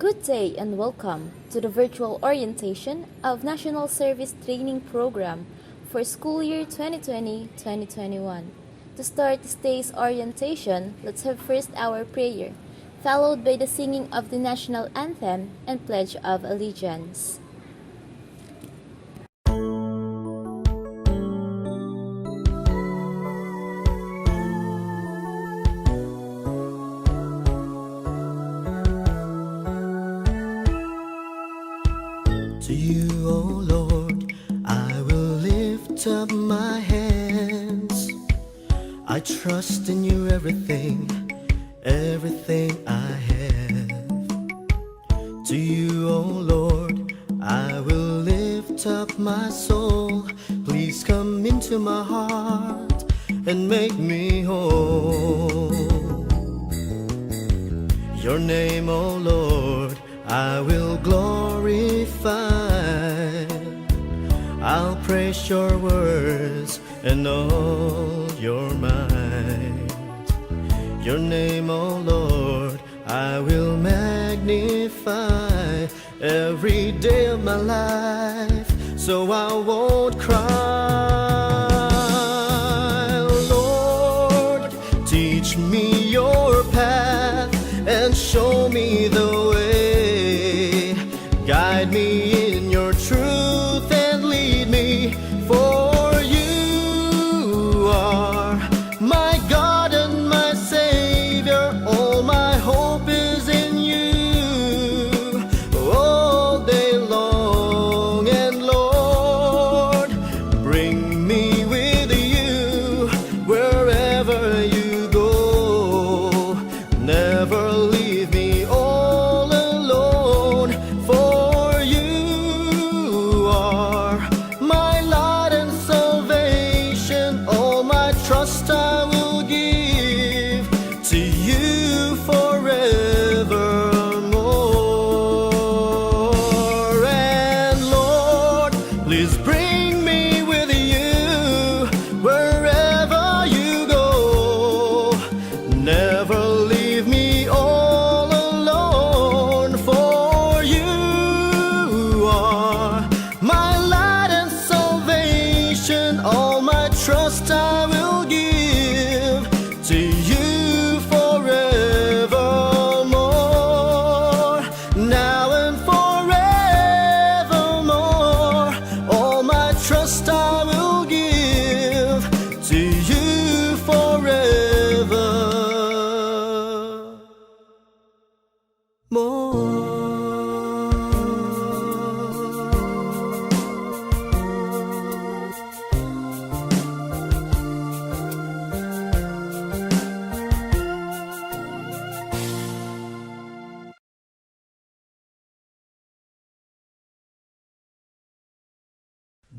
Good day and welcome to the virtual orientation of National Service Training Program for school year 2020-2021. To start this day's orientation, let's have first our prayer, followed by the singing of the national anthem and pledge of allegiance. To you, O Lord, I will lift up my hands. I trust in you everything I have. To you, O Lord, I will lift up my soul. Please come into my heart and make me whole. Your name, O Lord, I will glorify. I'll praise your words and all your might. Your name, O Lord, I will magnify every day of my life, so I won't cry. Lord, teach me your path and show me the way. Guide me in your truth and lead me, for you are my God and my Savior. All my hope is in you all day long. And Lord, bring me with you wherever you go. Never leave me all alone, for you are my light and salvation. All my trust I will give to you forevermore. And Lord, please bring me with you wherever you go. Never leave me all alone, for you are my light and salvation. All my trust I will give to you forevermore, now and forevermore. All my trust I will give to you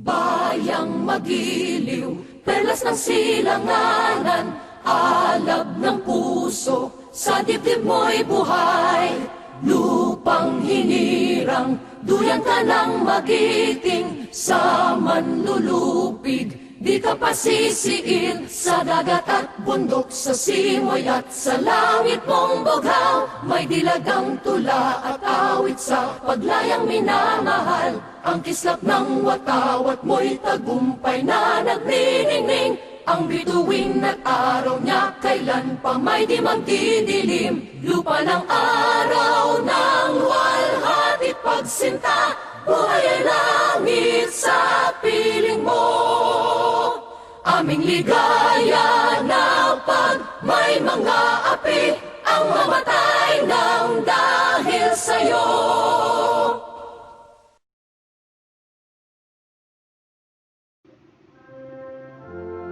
Bayang magiliw, perlas ng silanganan, alab ng puso, sa dibdib mo'y buhay. Lupang hinirang, duyan ka ng magiting, sa manlulupig, di ka pasisiil. Sa dagat at bundok, sa simoy at sa langit mong bughaw, may dilagang tula at awit sa paglayang minamahal. Ang kislap ng watawat mo'y tagumpay na nagniningning. Ang bituin at araw niya kailan pa may di magdidilim. Lupa ng araw ng walhati pagsinta, buhay ay langit sa piling mo. Aming ligaya na pag may mga api ang mamatay ng dahil sa'yo.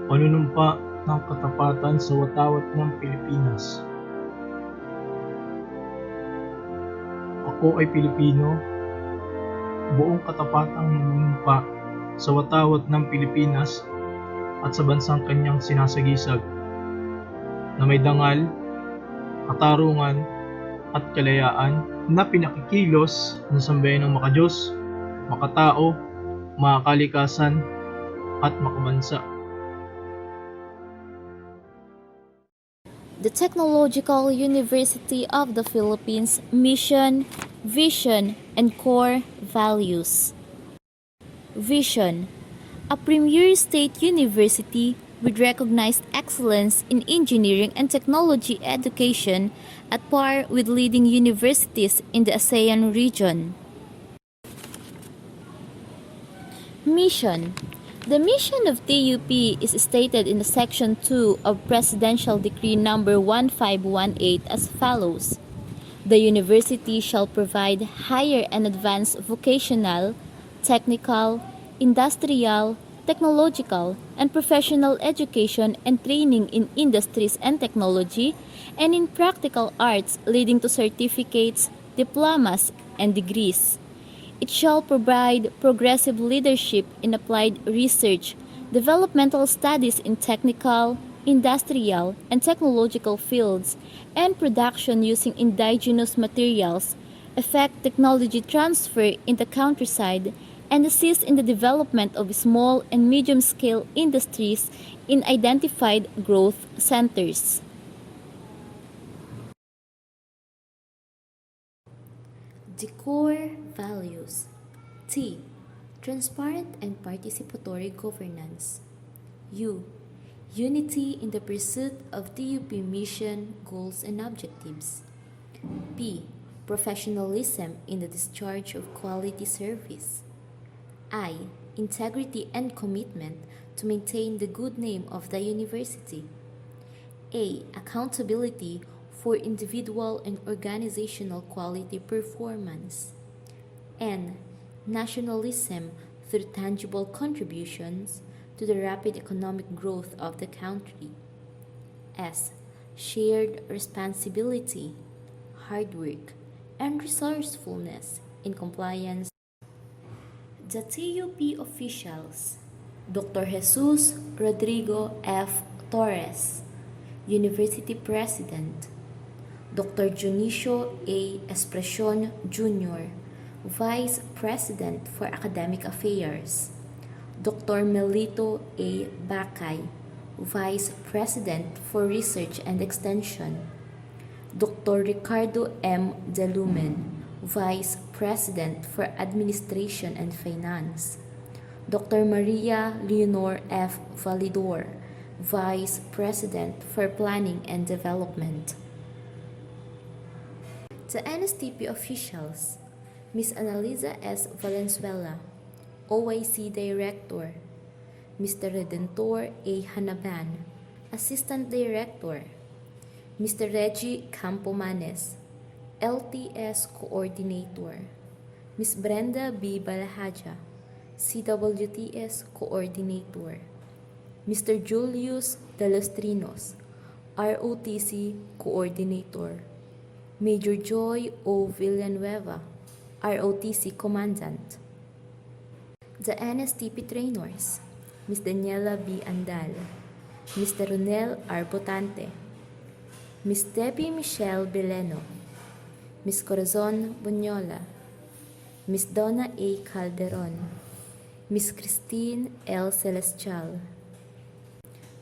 Panunumpa ng katapatan sa watawat ng Pilipinas. Ako ay Pilipino, buong katapatang nanunumpa sa watawat ng Pilipinas at sa bansang kanyang sinasagisag, na may dangal, katarungan at kalayaan, na pinakikilos ng sambayan ng makadiyos, makatao, makakalikasan at makabansa. The Technological University of the Philippines mission, vision, and core values. Vision: a premier state university with recognized excellence in engineering and technology education at par with leading universities in the ASEAN region. Mission: the mission of TUP is stated in Section 2 of Presidential Decree Number 1518 as follows. The university shall provide higher and advanced vocational, technical, industrial, technological, and professional education and training in industries and technology and in practical arts leading to certificates, diplomas, and degrees. It shall provide progressive leadership in applied research, developmental studies in technical, industrial, and technological fields, and production using indigenous materials, effect technology transfer in the countryside, and assist in the development of small and medium-scale industries in identified growth centers. The core values. T. Transparent and participatory governance. U. Unity in the pursuit of TUP mission, goals, and objectives. P. Professionalism in the discharge of quality service. I. Integrity and commitment to maintain the good name of the university. A. Accountability for individual and organizational quality performance. N. Nationalism through tangible contributions to the rapid economic growth of the country. S. Shared responsibility, hard work, and resourcefulness in compliance. The TUP officials: Dr. Jesus Rodrigo F. Torres, University President; Dr. Junicio A. Espresión Jr., Vice President for Academic Affairs; Dr. Melito A. Bacay, Vice President for Research and Extension; Dr. Ricardo M. Delumen, Vice President for Administration and Finance; Dr. Maria Leonor F. Validor, Vice President for Planning and Development. The NSTP officials: Ms. Analisa S. Valenzuela, OIC Director; Mr. Redentor A. Hanaban, Assistant Director; Mr. Reggie Campomanes, LTS Coordinator; Ms. Brenda B. Balahaja, CWTS Coordinator; Mr. Julius De Los Trinos, ROTC Coordinator; Major Joy O. Villanueva, ROTC Commandant. The NSTP trainers: Ms. Daniela B. Andal, Mr. Ronel R. Botante, Ms. Debbie Michelle Beleno, Ms. Corazon Bunyola, Ms. Donna A. Calderon, Ms. Christine L. Celestial,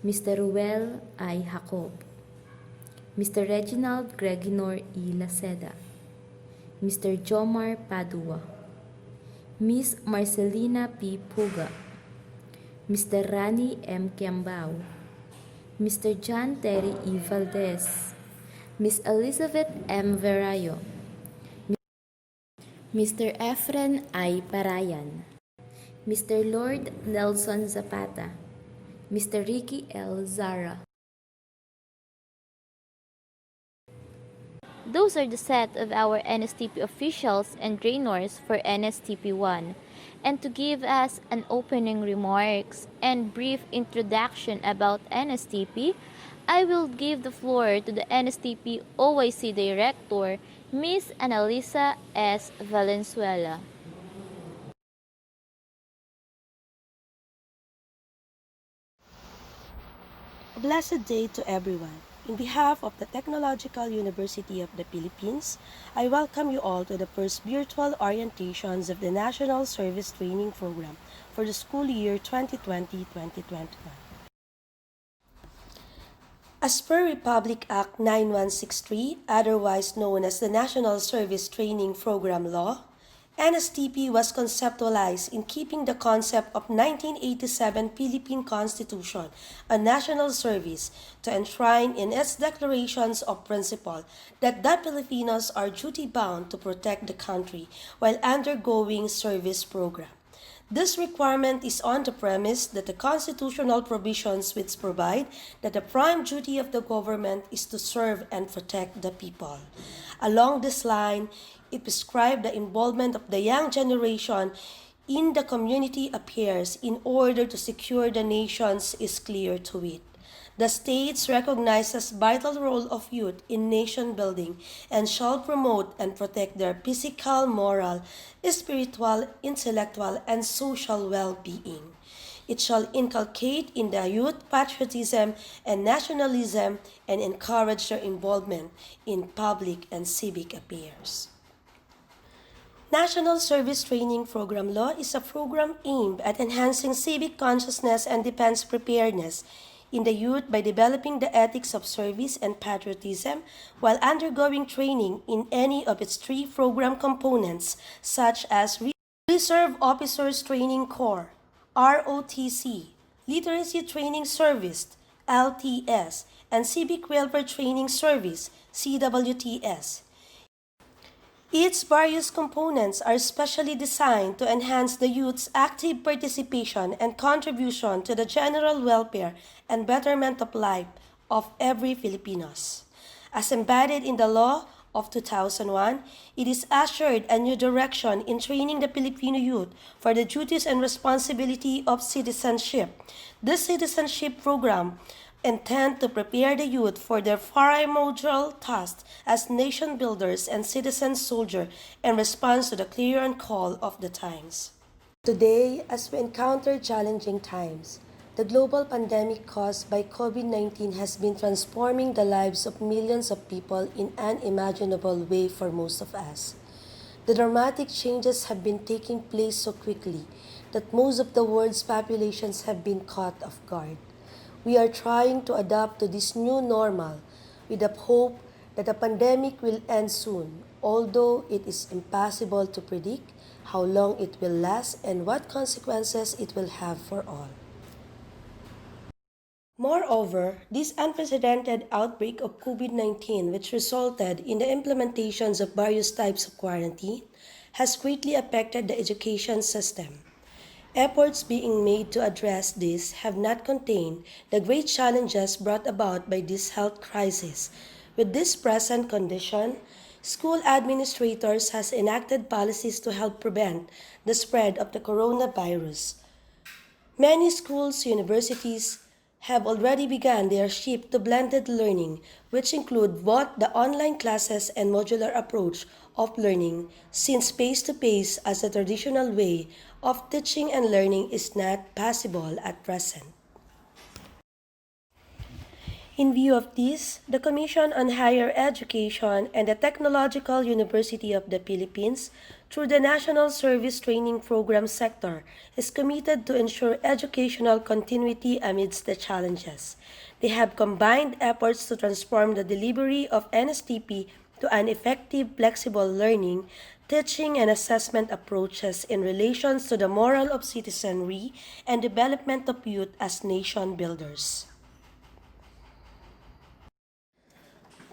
Mr. Ruel I. Jacob, Mr. Reginald Greginor E. Laceda, Mr. Jomar Padua, Ms. Marcelina P. Puga, Mr. Rani M. Kiambao, Mr. John Terry E. Valdez, Ms. Elizabeth M. Verayo, Mr. Efren I. Parayan, Mr. Lord Nelson Zapata, Mr. Ricky L. Zara. Those are the set of our NSTP officials and trainers for NSTP 1. And to give us an opening remarks and brief introduction about NSTP, I will give the floor to the NSTP OIC Director, Ms. Analisa S. Valenzuela. A blessed day to everyone. In behalf of the Technological University of the Philippines, I welcome you all to the first virtual orientations of the National Service Training Program for the school year 2020-2021. As per Republic Act 9163, otherwise known as the National Service Training Program Law, NSTP was conceptualized in keeping the concept of 1987 Philippine Constitution on national service to enshrine in its declarations of principle that Filipinos are duty-bound to protect the country while undergoing service program. This requirement is on the premise that the constitutional provisions which provide that the prime duty of the government is to serve and protect the people. Along this line, it prescribed the involvement of the young generation in the community affairs in order to secure the nations is clear to it. The states recognizes vital role of youth in nation building and shall promote and protect their physical, moral, spiritual, intellectual, and social well-being. It shall inculcate in the youth patriotism and nationalism and encourage their involvement in public and civic affairs. National Service Training Program Law is a program aimed at enhancing civic consciousness and defense preparedness in the youth by developing the ethics of service and patriotism while undergoing training in any of its three program components such as Reserve Officers Training Corps, ROTC, Literacy Training Service, LTS, and Civic Welfare Training Service, CWTS. Its various components are specially designed to enhance the youth's active participation and contribution to the general welfare and betterment of life of every Filipinos. As embedded in the law of 2001, it is assured a new direction in training the Filipino youth for the duties and responsibility of citizenship. This citizenship program intend to prepare the youth for their primordial task as nation builders and citizen soldier in response to the clarion call of the times. Today, as we encounter challenging times, the global pandemic caused by COVID-19 has been transforming the lives of millions of people in an unimaginable way for most of us. The dramatic changes have been taking place so quickly that most of the world's populations have been caught off guard. We are trying to adapt to this new normal with the hope that the pandemic will end soon, although it is impossible to predict how long it will last and what consequences it will have for all. Moreover, this unprecedented outbreak of COVID-19, which resulted in the implementations of various types of quarantine, has greatly affected the education system. Efforts being made to address this have not contained the great challenges brought about by this health crisis. With this present condition, school administrators has enacted policies to help prevent the spread of the coronavirus. Many schools, universities have already begun their shift to blended learning, which include both the online classes and modular approach of learning, since face-to-face as a traditional way of teaching and learning is not possible at present. In view of this, the Commission on Higher Education and the Technological University of the Philippines, through the National Service Training Program sector, is committed to ensure educational continuity amidst the challenges. They have combined efforts to transform the delivery of NSTP to an effective, flexible learning, teaching and assessment approaches in relation to the moral of citizenry and development of youth as nation builders.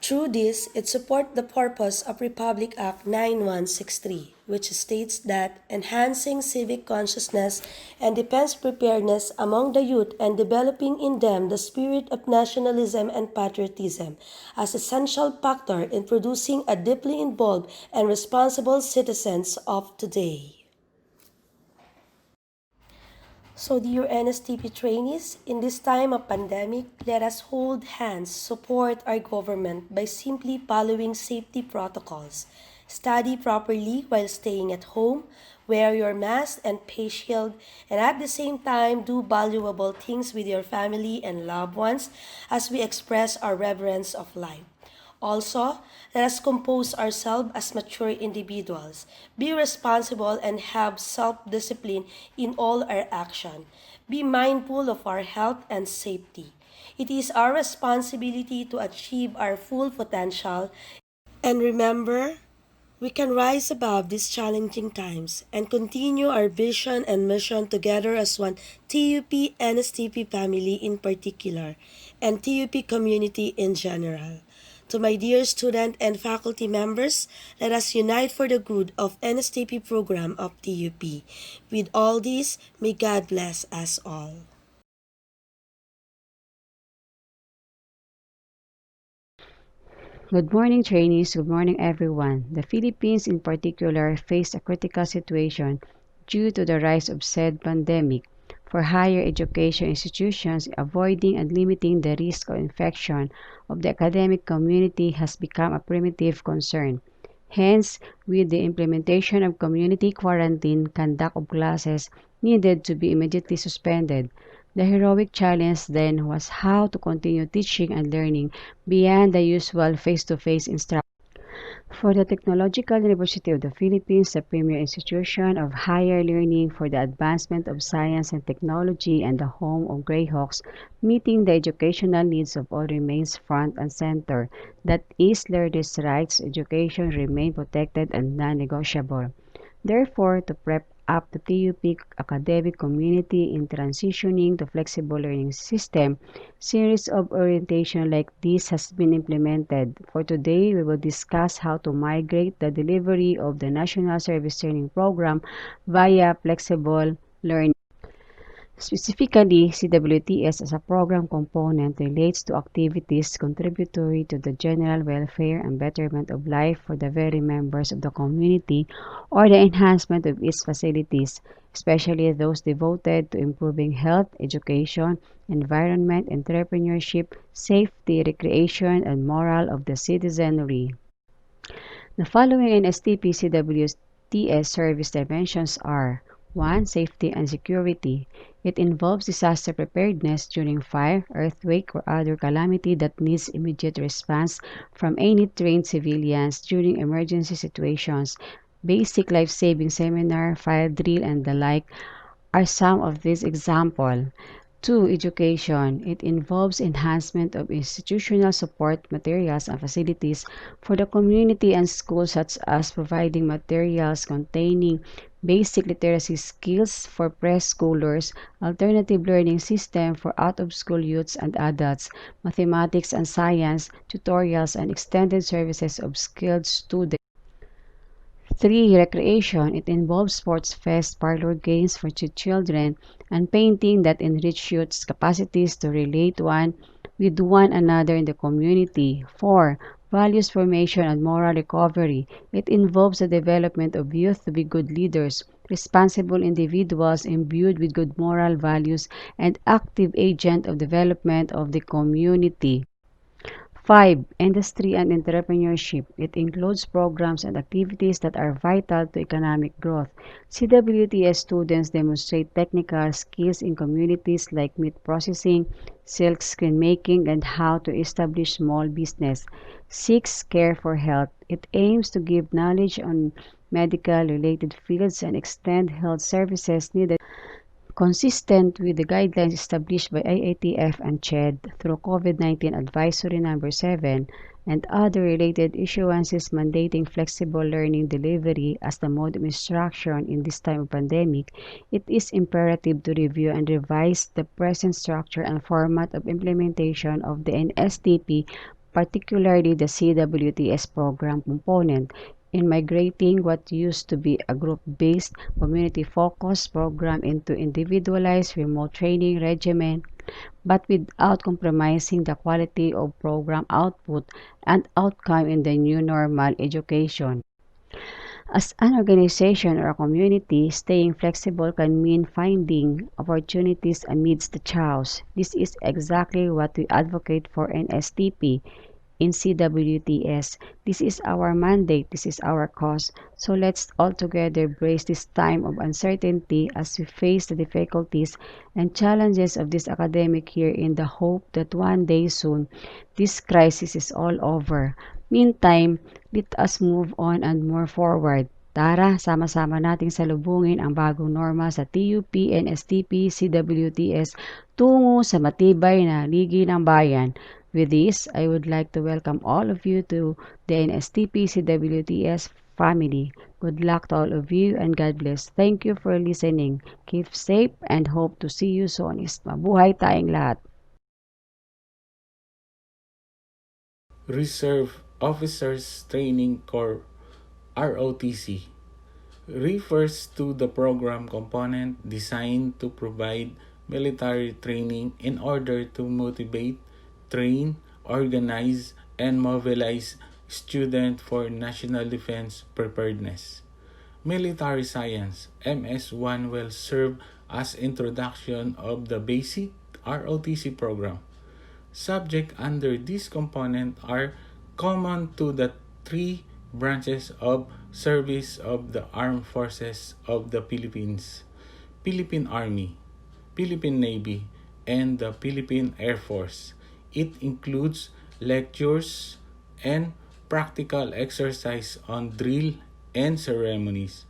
Through this, it supports the purpose of Republic Act 9163, which states that enhancing civic consciousness and defense preparedness among the youth and developing in them the spirit of nationalism and patriotism as essential factor in producing a deeply involved and responsible citizens of today. So dear NSTP trainees, in this time of pandemic, let us hold hands, support our government by simply following safety protocols. Study properly while staying at home, wear your mask and face shield, and at the same time do valuable things with your family and loved ones as we express our reverence of life. Also, let us compose ourselves as mature individuals, be responsible and have self-discipline in all our action. Be mindful of our health and safety. It is our responsibility to achieve our full potential. And remember, we can rise above these challenging times and continue our vision and mission together as one TUP NSTP family in particular and TUP community in general. To my dear student and faculty members, let us unite for the good of NSTP program of TUP. With all this, may God bless us all. Good morning, trainees. Good morning, everyone. The Philippines, in particular, faced a critical situation due to the rise of said pandemic. For higher education institutions, avoiding and limiting the risk of infection of the academic community has become a primitive concern. Hence, with the implementation of community quarantine, conduct of classes needed to be immediately suspended. The heroic challenge then was how to continue teaching and learning beyond the usual face-to-face instruction. For the Technological University of the Philippines, the premier institution of higher learning for the advancement of science and technology and the home of Greyhawks, meeting the educational needs of all remains front and center. That is, learners' rights, education remain protected and non-negotiable. Therefore, to prep up the TUP academic community in transitioning to flexible learning system, series of orientation like this has been implemented. For today, we will discuss how to migrate the delivery of the National Service Training Program via flexible learning. Specifically, CWTS as a program component relates to activities contributory to the general welfare and betterment of life for the very members of the community or the enhancement of its facilities, especially those devoted to improving health, education, environment, entrepreneurship, safety, recreation, and morale of the citizenry. The following NSTP CWTS service dimensions are: 1. Safety and security. It involves disaster preparedness during fire, earthquake, or other calamity that needs immediate response from any trained civilians during emergency situations. Basic life-saving seminar, fire drill, and the like are some of these examples. 2. Education. It involves enhancement of institutional support materials and facilities for the community and schools, such as providing materials containing basic literacy skills for preschoolers, alternative learning system for out-of-school youths and adults, mathematics and science, tutorials, and extended services of skilled students. 3. Recreation. It involves sports fest, parlor games for children, and painting that enrich youth's capacities to relate one with one another in the community. 4. Values formation and moral recovery. It involves the development of youth to be good leaders, responsible individuals imbued with good moral values, and active agent of development of the community. 5. Industry and entrepreneurship. It includes programs and activities that are vital to economic growth. CWTS students demonstrate technical skills in communities like meat processing, silk screen making, and how to establish small business. 6. Care for health. It aims to give knowledge on medical related fields and extend health services needed consistent with the guidelines established by IATF and CHED through COVID-19 Advisory Number 7 and other related issuances mandating flexible learning delivery as the mode of instruction in this time of pandemic, it is imperative to review and revise the present structure and format of implementation of the NSTP, particularly the CWTS program component, in migrating what used to be a group-based, community-focused program into individualized remote training regimen, but without compromising the quality of program output and outcome in the new normal education. As an organization or a community, staying flexible can mean finding opportunities amidst the chaos. This is exactly what we advocate for NSTP in CWTS. This is our mandate, this is our cause. So let's all together brace this time of uncertainty as we face the difficulties and challenges of this academic year in the hope that one day soon this crisis is all over. Meantime, let us move on and move forward. Tara, sama-sama nating salubungin ang bagong norma sa TUP, NSTP, CWTS tungo sa matibay na ligi ng bayan. With this, I would like to welcome all of you to the NSTP CWTS family. Good luck to all of you and God bless. Thank you for listening. Keep safe and hope to see you soon. Mabuhay tayong lahat. Reserve Officers Training Corps ROTC refers to the program component designed to provide military training in order to motivate, train, organize, and mobilize students for national defense preparedness. Military Science MS1 will serve as introduction of the basic ROTC program. Subjects under this component are common to the three branches of service of the Armed Forces of the Philippines: Philippine Army, Philippine Navy, and the Philippine Air Force. It includes lectures and practical exercise on drill and ceremonies,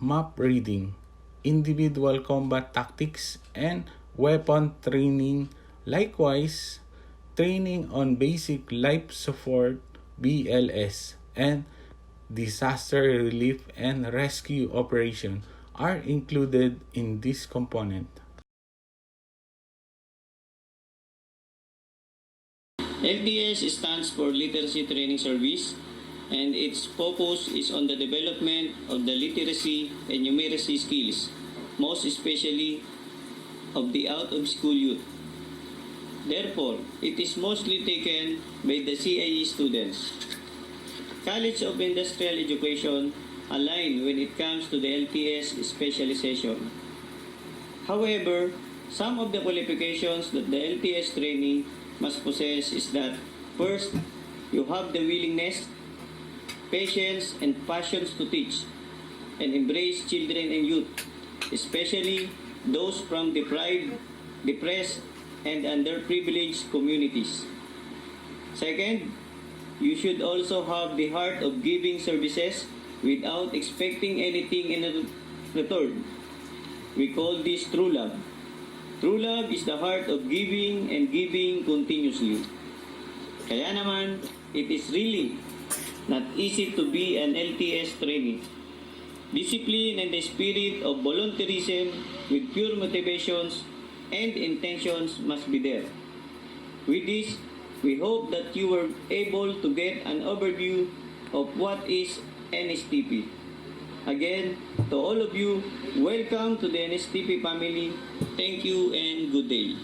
map reading, individual combat tactics, and weapon training. Likewise, training on basic life support BLS and disaster relief and rescue operation are included in this component. LTS stands for Literacy Training Service, and its focus is on the development of the literacy and numeracy skills, most especially of the out-of-school youth. Therefore, it is mostly taken by the CIE students. College of Industrial Education align when it comes to the LTS specialization. However, some of the qualifications that the LTS training must possess is that, first, you have the willingness, patience, and passions to teach and embrace children and youth, especially those from deprived, depressed, and underprivileged communities. Second, you should also have the heart of giving services without expecting anything in return. We call this true love. True love is the heart of giving and giving continuously. Kaya naman, it is really not easy to be an LTS trainee. Discipline and the spirit of volunteerism with pure motivations and intentions must be there. With this, we hope that you were able to get an overview of what is NSTP. Again, to all of you, welcome to the NSTP family. Thank you and good day.